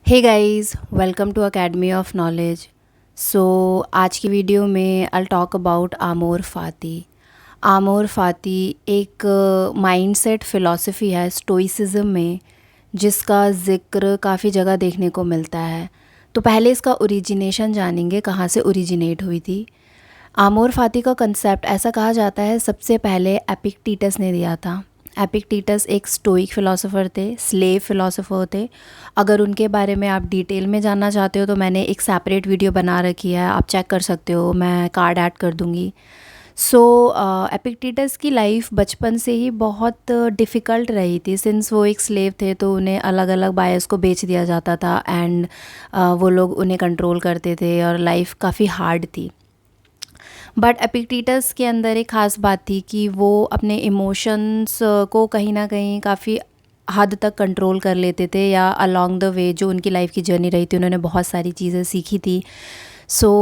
Hey guys, welcome to Academy of Knowledge. So आज की video में आई टॉक अबाउट आमोर फ़ाती। आमोर फ़ाती एक माइंडसेट फ़िलॉसफ़ी है स्टोइसिज़म में, जिसका ज़िक्र काफ़ी जगह देखने को मिलता है। तो पहले इसका ओरिजिनेशन जानेंगे, कहाँ से ओरिजिनेट हुई थी। आमोर फ़ाती का कंसेप्ट ऐसा कहा जाता है सबसे पहले एपिक्टेटस ने दिया था। एपिक्टेटस एक स्टोइक फ़िलासफ़र थे, स्लेव फ़िलासफ़र थे। अगर उनके बारे में आप डिटेल में जानना चाहते हो तो मैंने एक सेपरेट वीडियो बना रखी है, आप चेक कर सकते हो, मैं कार्ड ऐड कर दूँगी। सो एपिक्टेटस की लाइफ बचपन से ही बहुत डिफ़िकल्ट रही थी। सिंस वो एक स्लेव थे तो उन्हें अलग अलग बायर्स को बेच दिया जाता था एंड वो लोग उन्हें कंट्रोल करते थे और लाइफ काफ़ी हार्ड थी। बट एपिक्टेटस के अंदर एक ख़ास बात थी कि वो अपने इमोशंस को कहीं ना कहीं काफ़ी हद तक कंट्रोल कर लेते थे, या अलोंग द वे जो उनकी लाइफ की जर्नी रही थी उन्होंने बहुत सारी चीज़ें सीखी थी। सो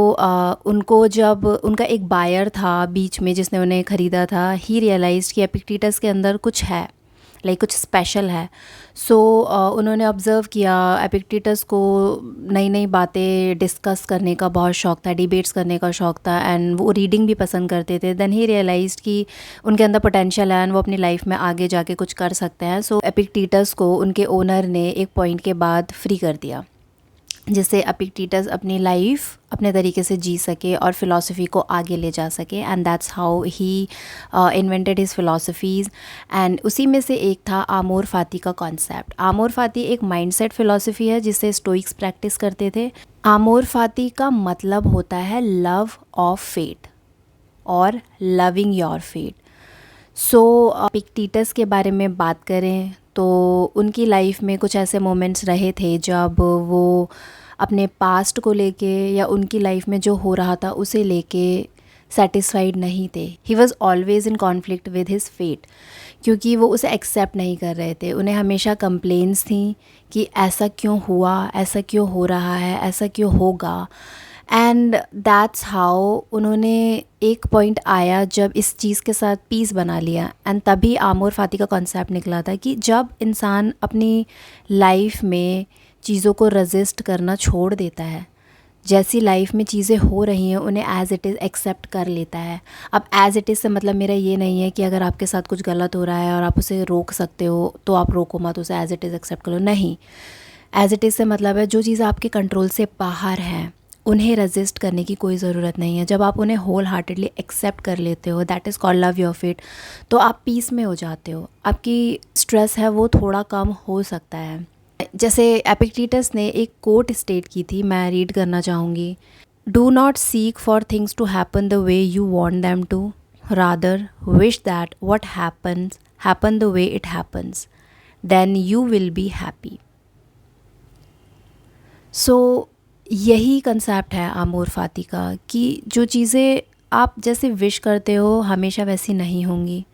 उनको जब उनका एक बायर था बीच में जिसने उन्हें ख़रीदा था, ही रियलाइज़ कि एपिक्टेटस के अंदर कुछ है, लाइक कुछ स्पेशल है। सो उन्होंने ऑब्ज़र्व किया एपिक्टेटस को नई नई बातें डिस्कस करने का बहुत शौक़ था, डिबेट्स करने का शौक़ था एंड वो रीडिंग भी पसंद करते थे। देन ही रियलाइज़्ड कि उनके अंदर पोटेंशियल है एंड वो अपनी लाइफ में आगे जाके कुछ कर सकते हैं। सो एपिक्टेटस को उनके ओनर ने एक पॉइंट के बाद फ्री कर दिया, जिससे एपिक्टेटस अपनी लाइफ अपने तरीके से जी सके और फ़िलासफ़ी को आगे ले जा सके। And that's how he invented his philosophies. And उसी में से एक था आमोर फ़ाती का कॉन्सेप्ट। आमोर फ़ाती एक माइंडसेट फ़िलासफ़ी है जिसे स्टोइक्स प्रैक्टिस करते थे। आमोर फ़ाती का मतलब होता है लव ऑफ फेट और loving your fate. So Epictetus के बारे में बात करें तो उनकी लाइफ में कुछ ऐसे मोमेंट्स रहे थे जब वो अपने पास्ट को लेके या उनकी लाइफ में जो हो रहा था उसे लेके सेटिस्फाइड नहीं थे। He was always in conflict with his fate, क्योंकि वो उसे एक्सेप्ट नहीं कर रहे थे। उन्हें हमेशा कंप्लेंट्स थी कि ऐसा क्यों हुआ, ऐसा क्यों हो रहा है, ऐसा क्यों होगा। एंड दैट्स हाउ उन्होंने एक पॉइंट आया जब इस चीज़ के साथ पीस बना लिया। एंड तभी आमोर फ़ाती का कॉन्सेप्ट निकला था कि जब इंसान अपनी लाइफ में चीज़ों को रेजिस्ट करना छोड़ देता है, जैसी लाइफ में चीज़ें हो रही हैं उन्हें एज़ इट इज़ एक्सेप्ट कर लेता है। अब एज़ इट इज़ से मतलब मेरा ये नहीं है कि अगर आपके साथ कुछ गलत हो रहा है और आप उसे रोक सकते हो तो आप रोको मत, उसे एज़ इट इज़ एक्सेप्ट करो। नहीं, एज़ इट इज़ से मतलब है जो चीज़ें आपके कंट्रोल से बाहर हैं उन्हें रेजिस्ट करने की कोई ज़रूरत नहीं है। जब आप उन्हें होल हार्टेडली एक्सेप्ट कर लेते हो, that is called love your fate, तो आप पीस में हो जाते हो। आपकी स्ट्रेस है वो थोड़ा कम हो सकता है। जैसे एपिक्टेटस ने एक कोट स्टेट की थी, मैं रीड करना चाहूँगी। Do not seek for things to happen the way you want them to, rather wish that what happens happen the way it happens, then you will be happy. So यही concept है आमोर fati का कि जो चीज़ें आप जैसे wish करते हो हमेशा वैसी नहीं होंगी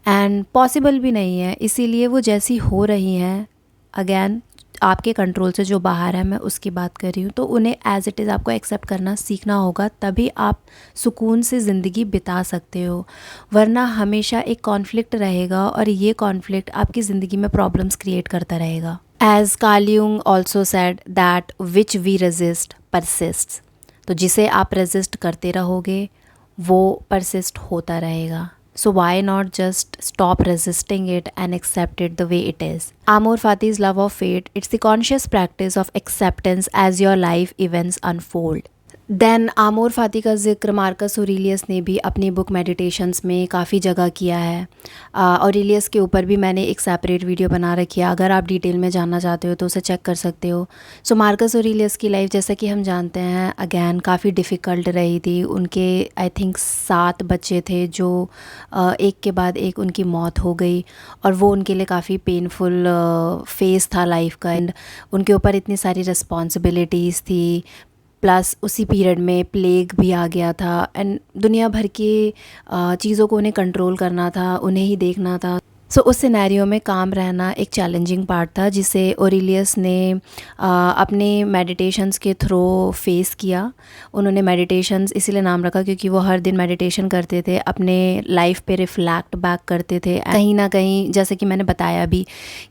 एंड पॉसिबल भी नहीं है, इसीलिए वो जैसी हो रही हैं अगेन आपके कंट्रोल से जो बाहर है, मैं उसकी बात कर रही हूँ, तो उन्हें एज़ इट इज़ आपको एक्सेप्ट करना सीखना होगा, तभी आप सुकून से ज़िंदगी बिता सकते हो। वरना हमेशा एक कॉन्फ्लिक्ट रहेगा और ये कॉन्फ्लिक्ट आपकी ज़िंदगी में प्रॉब्लम्स क्रिएट करता रहेगा। As Carl Jung also said that which we resist persists, तो जिसे आप रेजिस्ट करते रहोगे वो परसिस्ट होता रहेगा। So why not just stop resisting it and accept it the way it is? Amor Fati's love of fate, it's the conscious practice of acceptance as your life events unfold. Then amor fati का ज़िक्र Marcus Aurelius ने भी अपनी book meditations में काफ़ी जगह किया है। ऑरेलियस के ऊपर भी मैंने एक सेपरेट वीडियो बना रखी है, अगर आप डिटेल में जानना चाहते हो तो उसे चेक कर सकते हो। सो मार्कस ऑरेलियस की लाइफ जैसा कि हम जानते हैं अगेन काफ़ी डिफ़िकल्ट रही थी। उनके आई थिंक 7 बच्चे थे जो एक के बाद एक उनकी मौत हो गई और वो उनके लिए काफ़ी पेनफुल फेज़ था लाइफ का। एंड उनके ऊपर इतनी सारी रिस्पॉन्सिबिलिटीज़ थी, प्लस उसी पीरियड में प्लेग भी आ गया था एंड दुनिया भर की चीज़ों को उन्हें कंट्रोल करना था, उन्हें ही देखना था। उस सिनेरियो में काम रहना एक चैलेंजिंग पार्ट था, जिसे ओरिलियस ने अपने मेडिटेशंस के थ्रू फेस किया। उन्होंने मेडिटेशंस इसीलिए नाम रखा क्योंकि वो हर दिन मेडिटेशन करते थे, अपने लाइफ पे रिफ्लेक्ट बैक करते थे। कहीं ना कहीं जैसे कि मैंने बताया भी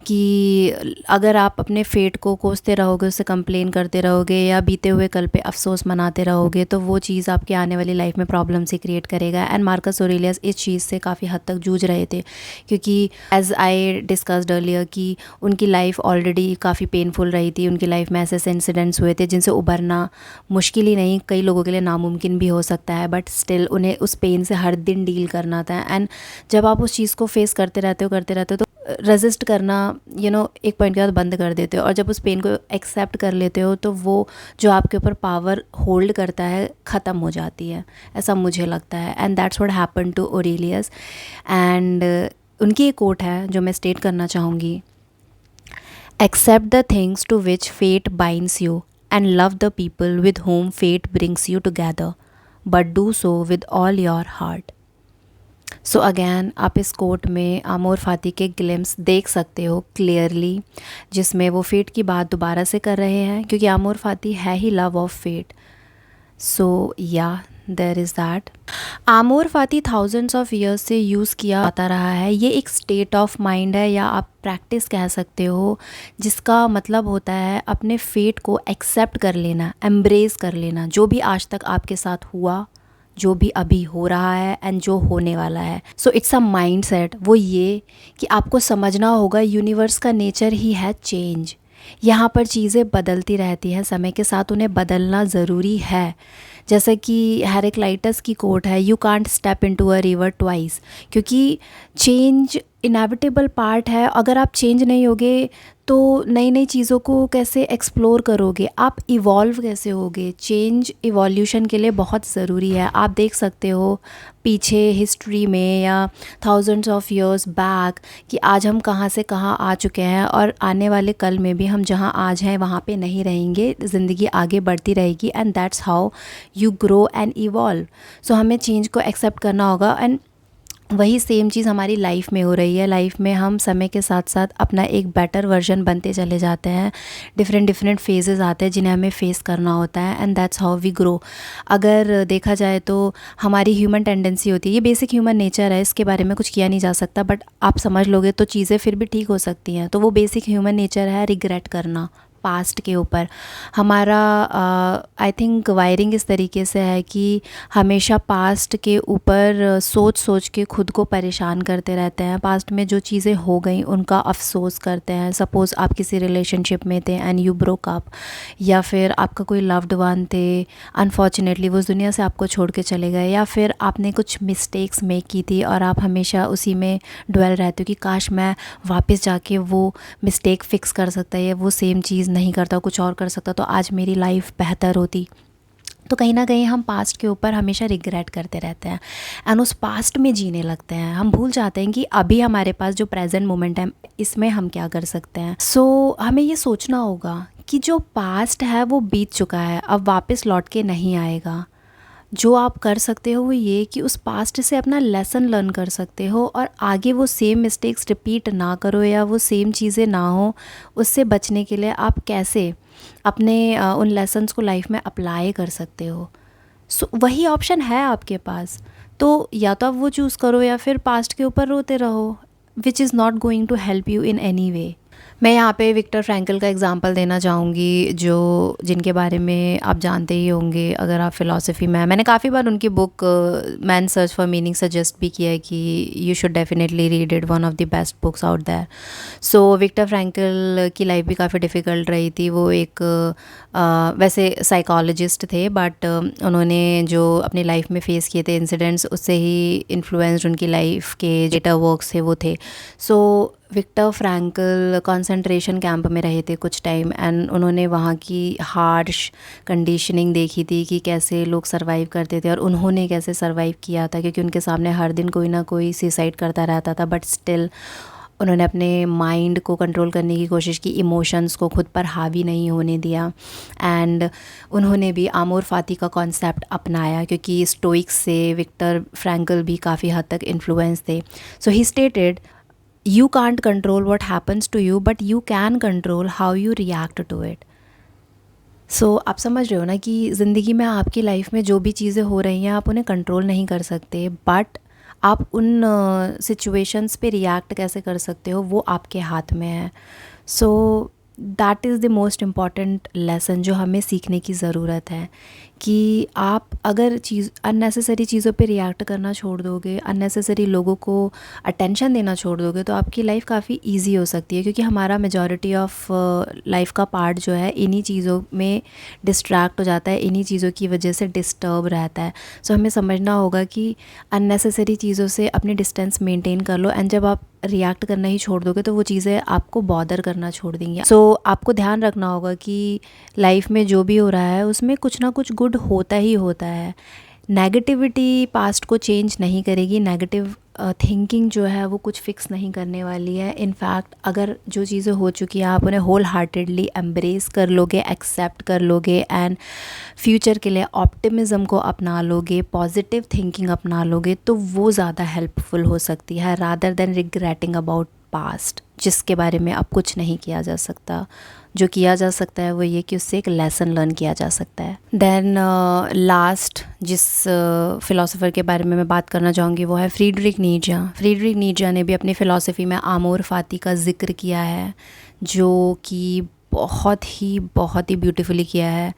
कि अगर आप अपने फेट को कोसते रहोगे, उससे कंप्लेन करते रहोगे या बीते हुए कल पे अफसोस मनाते रहोगे, तो वो चीज़ आपके आने वाली लाइफ में प्रॉब्लम से क्रिएट करेगा। एंड मार्कस ओरेलियस इस चीज़ से काफ़ी हद तक जूझ रहे थे, क्योंकि एज़ आई डिस्कस्ड अर्लियर कि उनकी लाइफ ऑलरेडी काफ़ी पेनफुल रही थी। उनकी लाइफ में ऐसे इंसिडेंट्स हुए थे जिनसे उभरना मुश्किल ही नहीं, कई लोगों के लिए नामुमकिन भी हो सकता है, बट स्टिल उन्हें उस पेन से हर दिन डील करना था। एंड जब आप उस चीज़ को फेस करते रहते हो तो रेजिस्ट करना एक पॉइंट के बाद बंद कर देते हो, और जब उस पेन को एक्सेप्ट कर लेते हो तो वो जो आपके ऊपर पावर होल्ड करता है ख़त्म हो जाती है, ऐसा मुझे लगता है। And that's what happened to Aurelius. And उनकी एक कोट है जो मैं स्टेट करना चाहूँगी: accept the things to which fate binds you and love the people with whom fate brings you together, but do so with all your heart. So again आप इस coat में आमोर फाती के ग्लिम्स देख सकते हो क्लियरली, जिसमें वो फेट की बात दोबारा से कर रहे हैं, क्योंकि आमोर फाती है ही love of fate. So yeah there is that. Amor fati thousands of years से यूज़ किया जाता रहा है। ये एक स्टेट ऑफ माइंड है, या आप प्रैक्टिस कह सकते हो, जिसका मतलब होता है अपने फेट को एक्सेप्ट कर लेना, एम्ब्रेस कर लेना, जो भी आज तक आपके साथ हुआ, जो भी अभी हो रहा है एंड जो होने वाला है। So it's a mind set. वो ये कि आपको समझना होगा यूनिवर्स का नेचर ही है चेंज। यहाँ पर चीज़ें बदलती रहती हैं, समय के साथ उन्हें बदलना ज़रूरी है। जैसे कि हेराक्लाइटस की कोट है, you can't step into a river twice, क्योंकि चेंज इनएविटेबल पार्ट है। अगर आप चेंज नहीं होगे तो नई नई चीज़ों को कैसे एक्सप्लोर करोगे, आप इवॉल्व कैसे होगे। चेंज इवोल्यूशन के लिए बहुत ज़रूरी है। आप देख सकते हो पीछे हिस्ट्री में या थाउजेंड्स ऑफ इयर्स बैक कि आज हम कहाँ से कहाँ आ चुके हैं, और आने वाले कल में भी हम जहाँ आज हैं वहाँ पे नहीं रहेंगे। ज़िंदगी आगे बढ़ती रहेगी, and that's how you grow and evolve. So हमें चेंज को एक्सेप्ट करना होगा। एंड वही सेम चीज़ हमारी लाइफ में हो रही है। लाइफ में हम समय के साथ साथ अपना एक बेटर वर्जन बनते चले जाते हैं। डिफरेंट फेजेस आते हैं जिन्हें हमें फेस करना होता है, and that's how we grow. अगर देखा जाए तो हमारी ह्यूमन टेंडेंसी होती है, ये बेसिक ह्यूमन नेचर है, इसके बारे में कुछ किया नहीं जा सकता, बट आप समझ लोगे तो चीज़ें फिर भी ठीक हो सकती हैं। तो वो बेसिक ह्यूमन नेचर है रिग्रेट करना पास्ट के ऊपर। हमारा आई थिंक वायरिंग इस तरीके से है कि हमेशा पास्ट के ऊपर सोच सोच के खुद को परेशान करते रहते हैं। पास्ट में जो चीज़ें हो गई उनका अफसोस करते हैं। सपोज़ आप किसी रिलेशनशिप में थे एंड यू ब्रोक अप, या फिर आपका कोई लव्ड वन थे, अनफॉर्चुनेटली वो उस दुनिया से आपको छोड़ के चले गए, या फिर आपने कुछ मिस्टेक्स मेक की थी और आप हमेशा उसी में ड्वेल रहते हो कि काश मैं वापस जाके वो मिस्टेक फ़िक्स कर सकता है, या वो सेम चीज़ नहीं करता, कुछ और कर सकता, तो आज मेरी लाइफ बेहतर होती। तो कहीं ना कहीं हम पास्ट के ऊपर हमेशा रिग्रेट करते रहते हैं एंड उस पास्ट में जीने लगते हैं। हम भूल जाते हैं कि अभी हमारे पास जो प्रेजेंट मोमेंट है इसमें हम क्या कर सकते हैं। हमें ये सोचना होगा कि जो पास्ट है वो बीत चुका है, अब वापस लौट के नहीं आएगा। जो आप कर सकते हो वो ये कि उस पास्ट से अपना लेसन लर्न कर सकते हो, और आगे वो सेम मिस्टेक्स रिपीट ना करो या वो सेम चीज़ें ना हो। उससे बचने के लिए आप कैसे अपने उन लेसन्स को लाइफ में अप्लाई कर सकते हो। वही ऑप्शन है आपके पास। तो या तो आप वो चूज़ करो या फिर पास्ट के ऊपर रोते रहो, which is not going to help you in any way. मैं यहाँ पे विक्टर फ्रैंकल का एग्जांपल देना चाहूँगी, जो जिनके बारे में आप जानते ही होंगे अगर आप फ़िलॉसफ़ी में। मैंने काफ़ी बार उनकी book man search for meaning suggest भी किया है कि you should definitely read it, one of the best books out there. Victor Frankl की लाइफ भी काफ़ी डिफ़िकल्ट रही थी। वो एक वैसे साइकोलॉजिस्ट थे, बट उन्होंने जो अपनी लाइफ में फ़ेस किए थे इंसिडेंट्स, उससे ही इन्फ्लुएंस्ड उनकी लाइफ के डेटा वर्क्स थे वो थे। विक्टर फ्रैंकल कंसंट्रेशन कैंप में रहे थे कुछ टाइम, एंड उन्होंने वहाँ की हार्श कंडीशनिंग देखी थी कि कैसे लोग सरवाइव करते थे, और उन्होंने कैसे सरवाइव किया था, क्योंकि उनके सामने हर दिन कोई ना कोई सुसाइड करता रहता था, बट स्टिल उन्होंने अपने माइंड को कंट्रोल करने की कोशिश की, इमोशंस को खुद पर हावी नहीं होने दिया। एंड उन्होंने भी आमोर फाती का कॉन्सेप्ट अपनाया, क्योंकि स्टोइक्स से विक्टर फ्रैंकल भी काफ़ी हद तक इन्फ्लुएंस थे। ही stated You can't control what happens to you, but you can control how you react to it. सो आप समझ रहे हो ना कि ज़िंदगी में आपकी लाइफ में जो भी चीज़ें हो रही हैं आप उन्हें कंट्रोल नहीं कर सकते, बट आप उन सिचुएशंस पे रिएक्ट कैसे कर सकते हो वो आपके हाथ में है. So that is the most important lesson जो हमें सीखने की ज़रूरत है कि आप अगर अननेसेसरी चीज़ों पे रिएक्ट करना छोड़ दोगे, अननेसेसरी लोगों को अटेंशन देना छोड़ दोगे, तो आपकी लाइफ काफ़ी इजी हो सकती है. क्योंकि हमारा मेजॉरिटी ऑफ लाइफ का पार्ट जो है इन्हीं चीज़ों में डिस्ट्रैक्ट हो जाता है, इन्हीं चीज़ों की वजह से डिस्टर्ब रहता है. सो हमें समझना होगा कि अननेसेसरी चीज़ों से अपनी डिस्टेंस मेंटेन कर लो, एंड जब आप रिएक्ट करना ही छोड़ दोगे तो वो चीज़ें आपको बॉदर करना छोड़ देंगी. सो आपको ध्यान रखना होगा कि लाइफ में जो भी हो रहा है उसमें कुछ ना कुछ गुड होता ही होता है. नेगेटिविटी पास्ट को चेंज नहीं करेगी, नेगेटिव थिंकिंग जो है वो कुछ फिक्स नहीं करने वाली है. इनफैक्ट अगर जो चीज़ें हो चुकी हैं आप उन्हें होल हार्टेडली एम्ब्रेस कर लोगे, एक्सेप्ट कर लोगे, एंड फ्यूचर के लिए ऑप्टिमिज़म को अपना लोगे, पॉजिटिव थिंकिंग अपना लोगे, तो वो ज़्यादा हेल्पफुल हो सकती है rather than regretting about past, जिसके बारे में अब कुछ नहीं किया जा सकता. जो किया जा सकता है वो ये कि उससे एक लेसन लर्न किया जा सकता है. देन लास्ट जिस फ़िलासफ़र के बारे में मैं बात करना चाहूँगी वो है फ्रीडरिक नीजा. फ्रीडरिक नीजा ने भी अपनी फ़िलासफ़ी में आमोर फ़ाती का ज़िक्र किया है, जो कि बहुत ही ब्यूटीफुली किया है.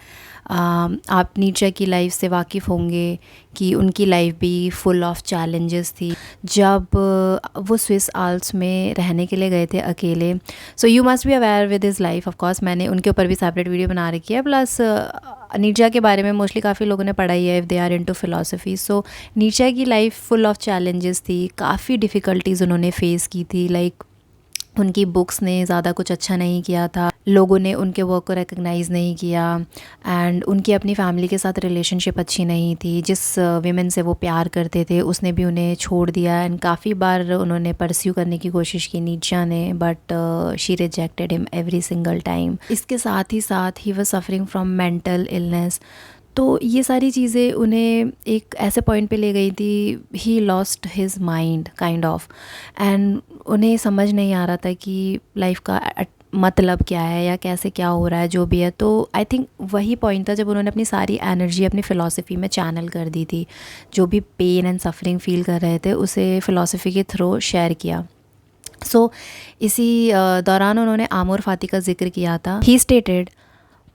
आप नीचे की लाइफ से वाकिफ़ होंगे कि उनकी लाइफ भी फुल ऑफ चैलेंजेस थी. जब वो स्विस आल्प्स में रहने के लिए गए थे अकेले, so you must be aware with his life. Of course मैंने उनके ऊपर भी सेपरेट वीडियो बना रखी है. प्लस नीचा के बारे में मोस्टली काफ़ी लोगों ने पढ़ा ही है if they are into philosophy. So Nietzsche की लाइफ फुल ऑफ चैलेंजेस थी, काफ़ी डिफ़िकल्टीज़ उन्होंने फ़ेस की थी. लाइक उनकी बुक्स ने ज़्यादा कुछ अच्छा नहीं किया था, लोगों ने उनके वर्क को रिकग्नाइज़ नहीं किया, एंड उनकी अपनी फैमिली के साथ रिलेशनशिप अच्छी नहीं थी. जिस वीमेन से वो प्यार करते थे उसने भी उन्हें छोड़ दिया, एंड काफ़ी बार उन्होंने परस्यू करने की कोशिश की नीचा ने, but she rejected him every single time. इसके साथ he was suffering from mental illness. तो ये सारी चीज़ें उन्हें एक ऐसे पॉइंट पे ले गई थी, he lost his mind kind of, and उन्हें समझ नहीं आ रहा था कि लाइफ का मतलब क्या है या कैसे क्या हो रहा है जो भी है. तो आई थिंक वही पॉइंट था जब उन्होंने अपनी सारी एनर्जी अपनी फ़िलासफ़ी में चैनल कर दी थी. जो भी पेन एंड सफरिंग फील कर रहे थे उसे फ़िलासफ़ी के थ्रू शेयर किया. सो इसी दौरान उन्होंने आमोर फ़ाती का जिक्र किया था. ही stated,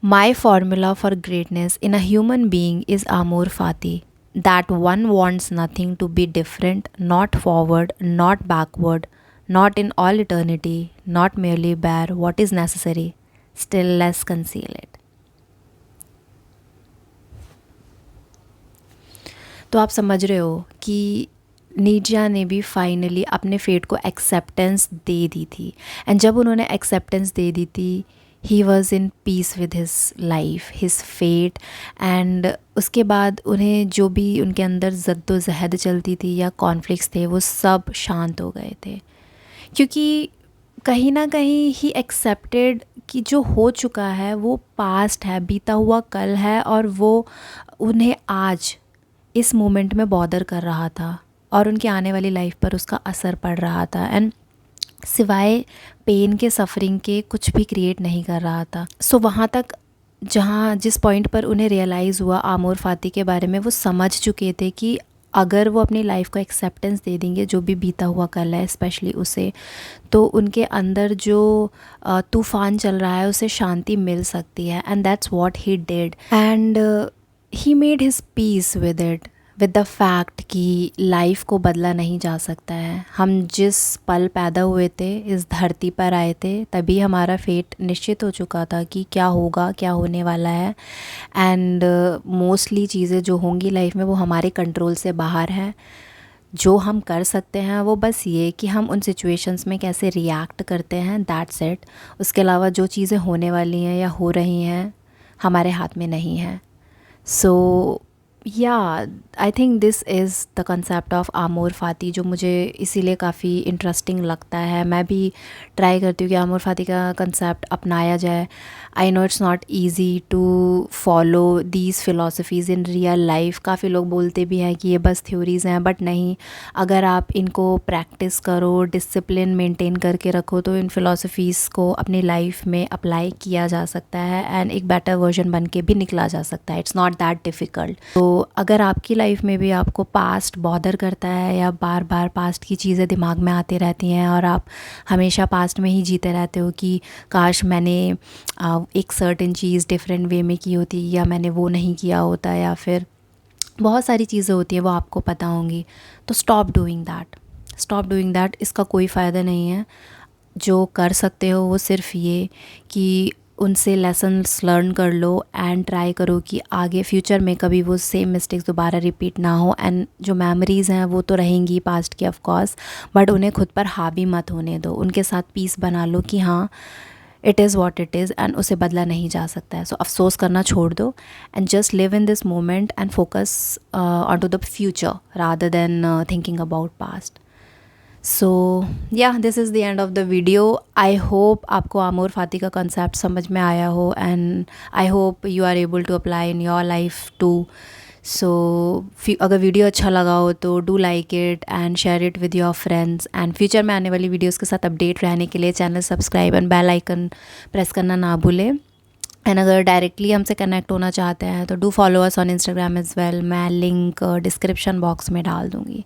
My formula for greatness in a human being is Amor Fati, that one wants nothing to be different, not forward, not backward, not in all eternity, not merely bear what is necessary, still less conceal it. तो आप समझ रहे हो कि नीजा ने भी finally अपने fate को एक्सेप्टेंस दे दी थी, एंड जब उन्होंने एक्सेप्टेंस दे दी थी he was in peace with his life, his fate. And उसके बाद उन्हें जो भी उनके अंदर जद्दोजहद चलती थी या कॉन्फ्लिक्ट्स थे वो सब शांत हो गए थे. क्योंकि कहीं ना कहीं ही एक्सेप्टेड कि जो हो चुका है वो पास्ट है, बीता हुआ कल है, और वो उन्हें आज इस मोमेंट में बॉदर कर रहा था और उनकी आने वाली लाइफ पर उसका असर पड़ रहा था, एंड सिवाय पेन के, सफरिंग के कुछ भी क्रिएट नहीं कर रहा था. सो वहाँ तक जिस पॉइंट पर उन्हें रियलाइज़ हुआ आमोर फ़ाती के बारे में, वो समझ चुके थे कि अगर वो अपनी लाइफ को एक्सेप्टेंस दे देंगे जो भी बीता हुआ कल है स्पेशली उसे, तो उनके अंदर जो तूफ़ान चल रहा है उसे शांति मिल सकती है. And that's what he did, and he made his peace with it, with the fact कि लाइफ को बदला नहीं जा सकता है. हम जिस पल पैदा हुए थे, इस धरती पर आए थे, तभी हमारा फेट निश्चित हो चुका था कि क्या होगा, क्या होने वाला है. एंड मोस्टली चीज़ें जो होंगी लाइफ में वो हमारे कंट्रोल से बाहर हैं. जो हम कर सकते हैं वो बस ये कि हम उन सिचुएशंस में कैसे रिएक्ट करते हैं, दैट्स इट. उसके अलावा जो चीज़ें होने वाली हैं या हो रही हैं हमारे हाथ में नहीं हैं. So yeah I think this is the concept of amor fati, जो मुझे इसीलिए काफ़ी इंटरेस्टिंग लगता है। मैं भी ट्राई करती हूँ कि आमोर फ़ाती का कंसेप्ट अपनाया जाए। I know it's not easy to follow these philosophies in real life. काफ़ी लोग बोलते भी हैं कि ये बस थ्योरीज़ हैं, बट नहीं, अगर आप इनको प्रैक्टिस करो, डिसिप्लिन मेंटेन करके रखो, तो इन फ़िलासफ़ीज़ को अपनी लाइफ में अप्लाई किया जा सकता है एंड एक बेटर वर्जन बन के भी निकला जा सकता है। It's not that difficult. तो अगर आपकी लाइफ में भी आपको पास्ट बॉदर करता है या बार बार पास्ट की चीज़ें दिमाग में आती रहती हैं और आप हमेशा पास्ट में ही जीते रहते हो कि काश मैंने एक सर्टेन चीज़ डिफरेंट वे में की होती, या मैंने वो नहीं किया होता, या फिर बहुत सारी चीज़ें होती हैं वो आपको पता होंगी, तो stop doing that, stop doing that. इसका कोई फ़ायदा नहीं है। जो कर सकते हो वो सिर्फ ये कि उनसे लेसन्स लर्न कर लो एंड ट्राई करो कि आगे फ्यूचर में कभी वो सेम मिस्टेक्स दोबारा रिपीट ना हो। एंड जो मेमोरीज़ हैं वो तो रहेंगी पास्ट की ऑफ कोर्स, बट उन्हें खुद पर हावी मत होने दो। उनके साथ पीस बना लो कि हाँ, it is what it is and उसे बदला नहीं जा सकता है। सो अफसोस करना छोड़ दो and just live in this moment and focus on to the future rather than thinking about past. So yeah this is the end of the video. I hope आपको आमोर फ़ाती का कंसेप्ट समझ में आया हो and I hope you are able to apply in your life too. So अगर video अच्छा लगा हो तो do like it and share it with your friends, and future में आने वाली वीडियोज़ के साथ अपडेट रहने के लिए channel subscribe and bell icon press करना ना भूलें। एंड अगर डायरेक्टली हमसे कनेक्ट होना चाहते हैं तो do follow us on Instagram as well. मैं लिंक डिस्क्रिप्शन बॉक्स में डाल दूँगी।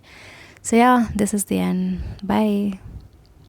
So yeah, this is the end. Bye.